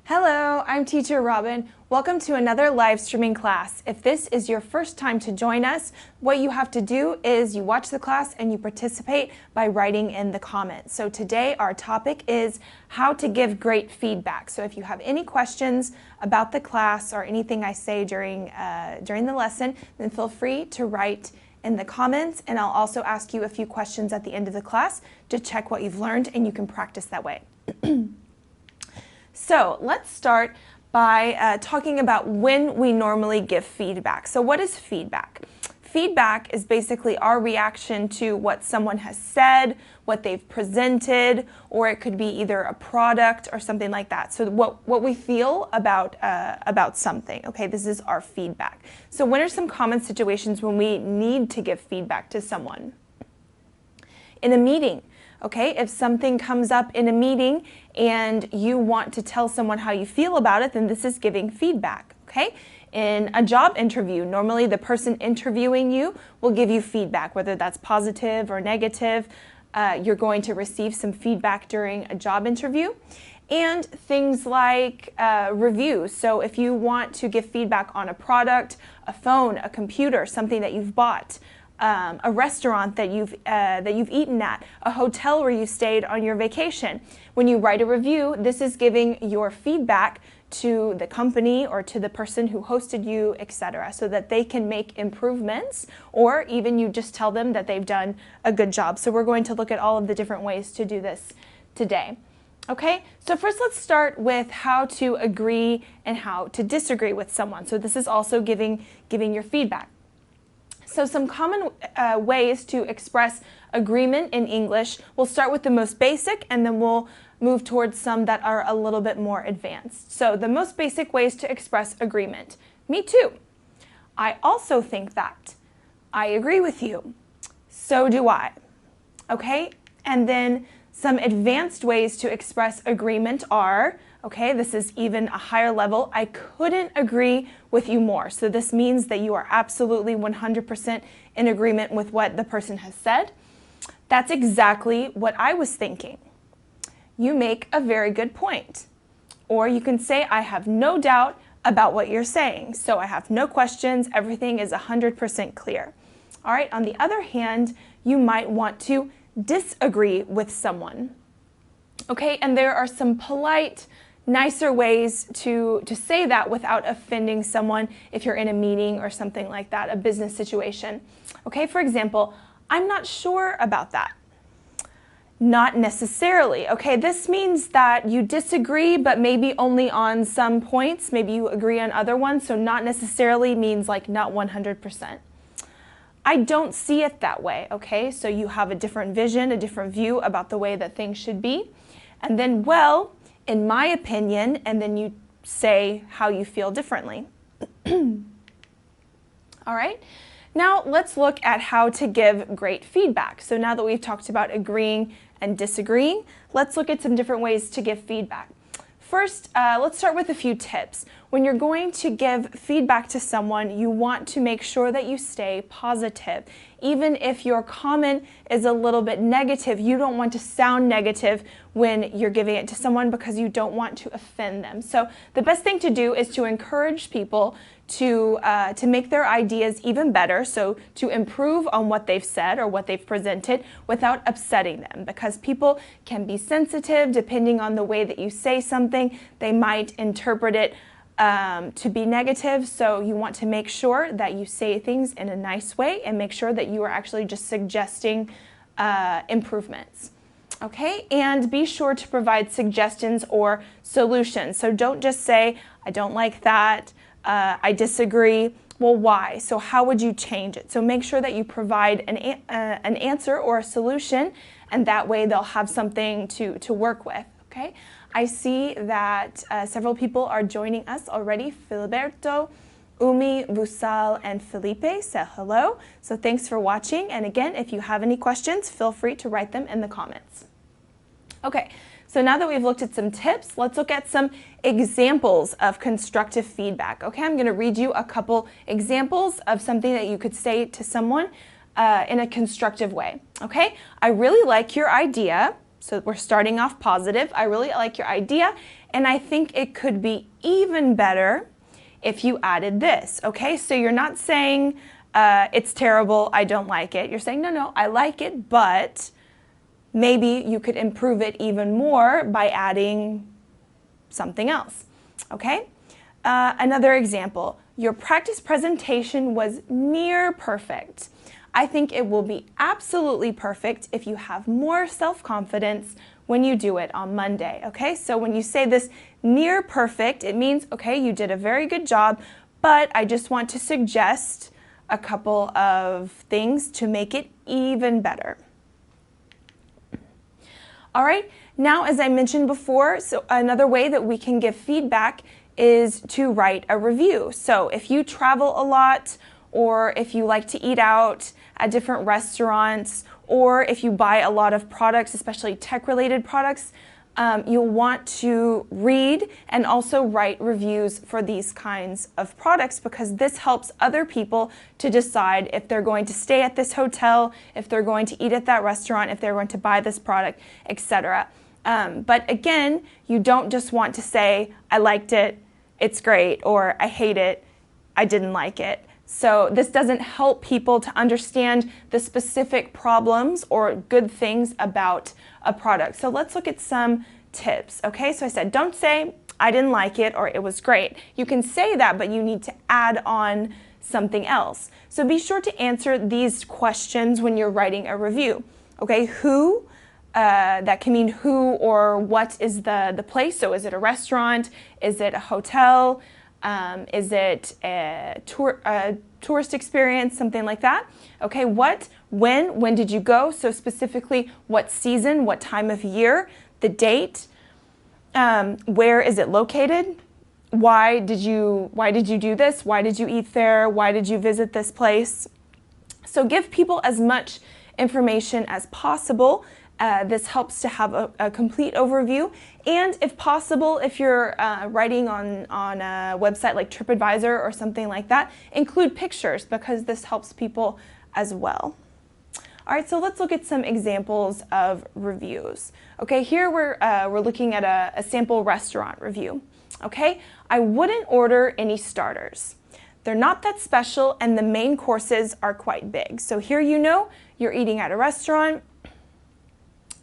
Hello, I'm Teacher Robin. Welcome to another live streaming class. If this is your first time to join us, what you have to do is you watch the class and you participate by writing in the comments. So today our topic is how to give great feedback. So if you have any questions about the class or anything I say during the lesson, then feel free to write in the comments, and I'll also ask you a few questions at the end of the class to check what you've learned, and you can practice that way. So let's start by talking about when we normally give feedback. So what is feedback? Feedback is basically our reaction to what someone has said, what they've presented, or it could be either a product or something like that. So what we feel about something. Okay, this is our feedback. So what are some common situations when we need to give feedback to someone? In a meeting. Okay, if something comes up in a meeting and you want to tell someone how you feel about it, then this is giving feedback, okay? In a job interview, normally the person interviewing you will give you feedback, whether that's positive or negative. You're going to receive some feedback during a job interview. And things like reviews. So if you want to give feedback on a product, a phone, a computer, something that you've bought, a restaurant that you've eaten at, a hotel where you stayed on your vacation. When you write a review, this is giving your feedback to the company or to the person who hosted you, etc., so that they can make improvements, or even you just tell them that they've done a good job. So we're going to look at all of the different ways to do this today. Okay, so first let's start with how to agree and how to disagree with someone. So this is also giving your feedback. So some common ways to express agreement in English. We'll start with the most basic and then we'll move towards some that are a little bit more advanced. So the most basic ways to express agreement. Me too. I also think that. I agree with you. So do I. Okay? And then some advanced ways to express agreement are, okay, this is even a higher level, I couldn't agree with you more. So this means that you are absolutely 100% in agreement with what the person has said. That's exactly what I was thinking. You make a very good point. Or you can say, I have no doubt about what you're saying. So I have no questions, everything is 100% clear. All right, on the other hand, you might want to disagree with someone. Okay, and there are some polite, nicer ways to say that without offending someone if you're in a meeting or something like that, a business situation. Okay, for example, I'm not sure about that. Not necessarily. Okay, this means that you disagree, but maybe only on some points. Maybe you agree on other ones, so not necessarily means like not 100%. I don't see it that way, okay? So you have a different vision, a different view about the way that things should be. And then, well, in my opinion, and then you say how you feel differently. All right, now let's look at how to give great feedback. So now that we've talked about agreeing and disagreeing, let's look at some different ways to give feedback. First, let's start with a few tips. When you're going to give feedback to someone, you want to make sure that you stay positive. Even if your comment is a little bit negative, you don't want to sound negative when you're giving it to someone because you don't want to offend them. So the best thing to do is to encourage people to make their ideas even better, so to improve on what they've said or what they've presented without upsetting them, because people can be sensitive depending on the way that you say something. They might interpret it to be negative, so you want to make sure that you say things in a nice way and make sure that you are actually just suggesting improvements. Okay, and be sure to provide suggestions or solutions. So don't just say, I don't like that, I disagree. Well, why? So how would you change it? So make sure that you provide an answer or a solution, and that way they'll have something to work with, okay? I see that several people are joining us already. Filiberto, Umi, Busal, and Felipe said hello. So thanks for watching. And again, if you have any questions, feel free to write them in the comments. Okay, so now that we've looked at some tips, let's look at some examples of constructive feedback. Okay, I'm going to read you a couple examples of something that you could say to someone in a constructive way. Okay, I really like your idea. So we're starting off positive. I really like your idea, and I think it could be even better if you added this, okay? So you're not saying it's terrible, I don't like it. You're saying, no, I like it, but maybe you could improve it even more by adding something else, okay? Another example, your practice presentation was near perfect. I think it will be absolutely perfect if you have more self-confidence when you do it on Monday, okay? So when you say this near perfect, it means, okay, you did a very good job, but I just want to suggest a couple of things to make it even better. All right, now as I mentioned before, so another way that we can give feedback is to write a review. So if you travel a lot, or if you like to eat out at different restaurants, or if you buy a lot of products, especially tech-related products, you'll want to read and also write reviews for these kinds of products, because this helps other people to decide if they're going to stay at this hotel, if they're going to eat at that restaurant, if they're going to buy this product, etc. But again, you don't just want to say, I liked it, it's great, or I hate it, I didn't like it. So this doesn't help people to understand the specific problems or good things about a product. So let's look at some tips, okay? So I said, don't say, I didn't like it or it was great. You can say that, but you need to add on something else. So be sure to answer these questions when you're writing a review, okay? Who, that can mean who or what is the place. So is it a restaurant? Is it a hotel? Is it a tourist experience, something like that? Okay, what, when did you go? So specifically, what season, what time of year, the date, where is it located? Why did you do this? Why did you eat there? Why did you visit this place? So give people as much information as possible. This helps to have a complete overview, and if possible, if you're writing on a website like TripAdvisor or something like that, include pictures, because this helps people as well. All right, so let's look at some examples of reviews. Okay, here we're looking at a sample restaurant review. Okay, I wouldn't order any starters. They're not that special, and the main courses are quite big. So here you know you're eating at a restaurant.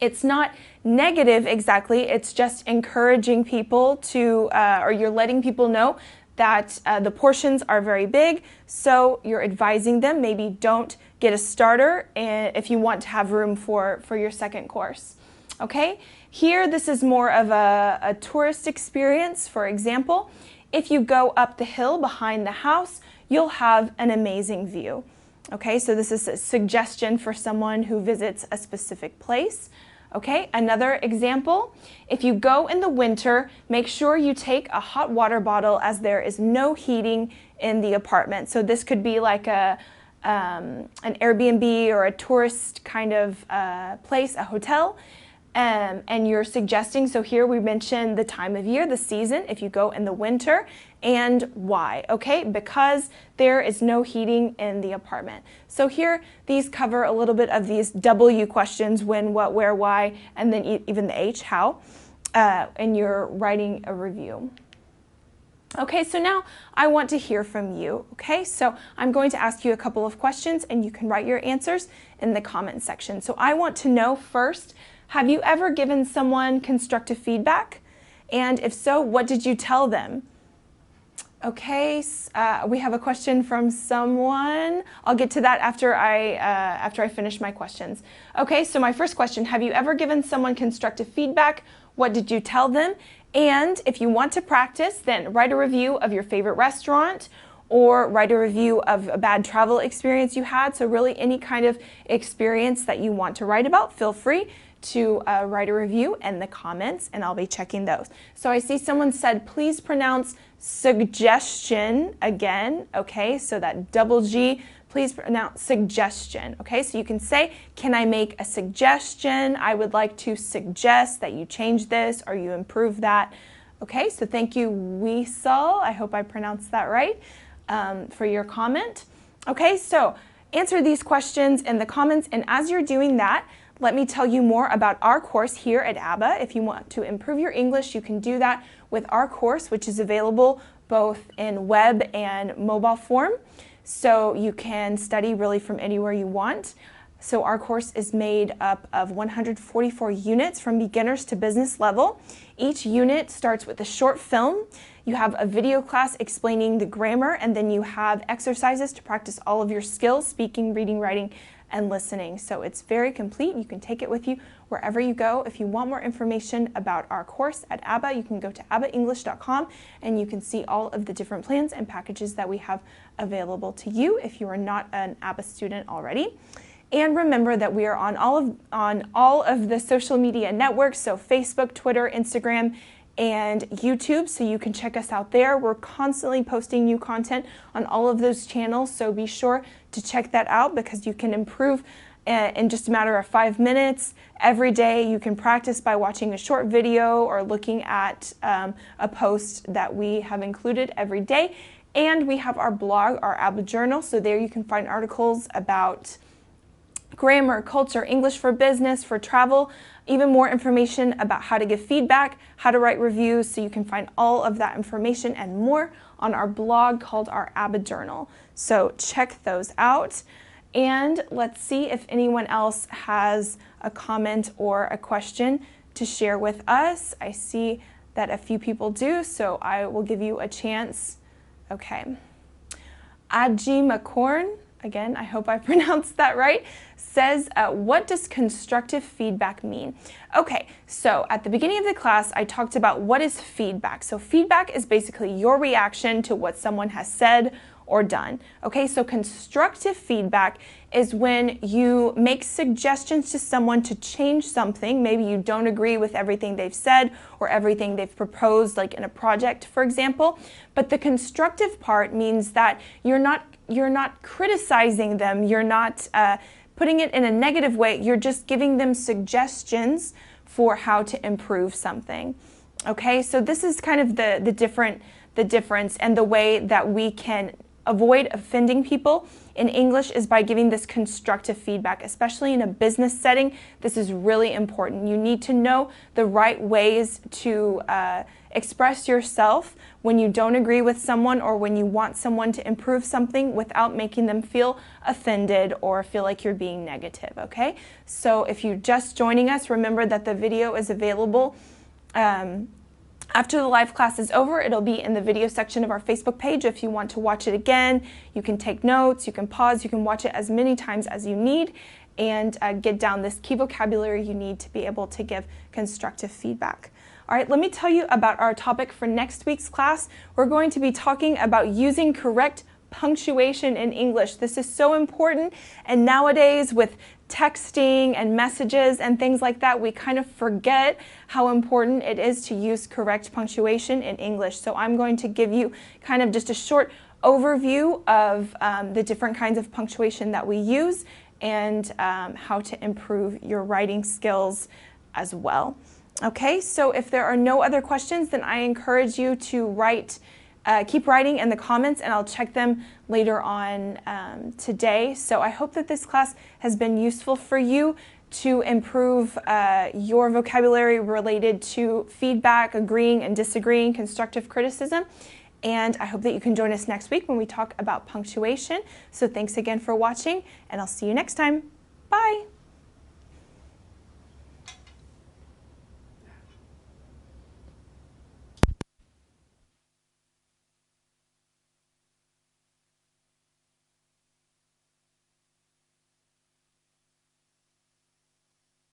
It's not negative exactly, it's just encouraging people to, or you're letting people know that the portions are very big, so you're advising them maybe don't get a starter if you want to have room for your second course. Okay, here this is more of a tourist experience. For example, if you go up the hill behind the house, you'll have an amazing view. Okay, so this is a suggestion for someone who visits a specific place. Okay, another example, if you go in the winter, make sure you take a hot water bottle as there is no heating in the apartment. So this could be like an Airbnb or a tourist kind of place, a hotel, and you're suggesting, so here we mentioned the time of year, the season, if you go in the winter, and why, okay? Because there is no heating in the apartment. So here, these cover a little bit of these W questions, when, what, where, why, and then even the H, how, and you're writing a review. Okay, so now I want to hear from you, okay? So I'm going to ask you a couple of questions, and you can write your answers in the comment section. So I want to know first, have you ever given someone constructive feedback? And if so, what did you tell them? Okay, we have a question from someone. I'll get to that after I finish my questions. Okay, so my first question, have you ever given someone constructive feedback? What did you tell them? And if you want to practice, then write a review of your favorite restaurant, or write a review of a bad travel experience you had. So really any kind of experience that you want to write about, feel free to write a review in the comments, and I'll be checking those. So I see someone said, please pronounce suggestion again. Okay, so that double G, please pronounce suggestion. Okay, so you can say, can I make a suggestion? I would like to suggest that you change this or you improve that. Okay, so thank you, Weesel. I hope I pronounced that right, for your comment. Okay, so answer these questions in the comments, and as you're doing that, let me tell you more about our course here at ABBA. If you want to improve your English, you can do that with our course, which is available both in web and mobile form. So you can study really from anywhere you want. So our course is made up of 144 units from beginners to business level. Each unit starts with a short film. You have a video class explaining the grammar, and then you have exercises to practice all of your skills, speaking, reading, writing, and listening. So it's very complete. You can take it with you wherever you go. If you want more information about our course at ABBA, you can go to abbaenglish.com and you can see all of the different plans and packages that we have available to you if you are not an ABBA student already. And remember that we are on all of the social media networks, so Facebook, Twitter, Instagram, and YouTube, so you can check us out there. We're constantly posting new content on all of those channels, so be sure to check that out because you can improve in just a matter of 5 minutes. Every day you can practice by watching a short video or looking at a post that we have included every day. And we have our blog, our ABBA Journal, so there you can find articles about grammar, culture, English for business, for travel, even more information about how to give feedback, how to write reviews, so you can find all of that information and more on our blog called our ABBA Journal. So check those out. And let's see if anyone else has a comment or a question to share with us. I see that a few people do, so I will give you a chance. Okay. Adji McCorn, again, I hope I pronounced that right, says, what does constructive feedback mean? Okay, so at the beginning of the class, I talked about what is feedback. So feedback is basically your reaction to what someone has said or done. Okay, so constructive feedback is when you make suggestions to someone to change something. Maybe you don't agree with everything they've said or everything they've proposed, like in a project, for example. But the constructive part means that you're not criticizing them, you're not putting it in a negative way, you're just giving them suggestions for how to improve something. Okay, so this is kind of the difference and the way that we can avoid offending people in English is by giving this constructive feedback, especially in a business setting. This is really important. You need to know the right ways to express yourself when you don't agree with someone or when you want someone to improve something without making them feel offended or feel like you're being negative, okay? So if you're just joining us, remember that the video is available after the live class is over. It'll be in the video section of our Facebook page. If you want to watch it again, you can take notes, you can pause, you can watch it as many times as you need and get down this key vocabulary you need to be able to give constructive feedback. All right, let me tell you about our topic for next week's class. We're going to be talking about using correct punctuation in English. This is so important, and nowadays with texting and messages and things like that, we kind of forget how important it is to use correct punctuation in English. So I'm going to give you kind of just a short overview of the different kinds of punctuation that we use and how to improve your writing skills as well. Okay, so if there are no other questions, then I encourage you to keep writing in the comments, and I'll check them later on today. So I hope that this class has been useful for you to improve your vocabulary related to feedback, agreeing and disagreeing, constructive criticism. And I hope that you can join us next week when we talk about punctuation. So thanks again for watching, and I'll see you next time. Bye.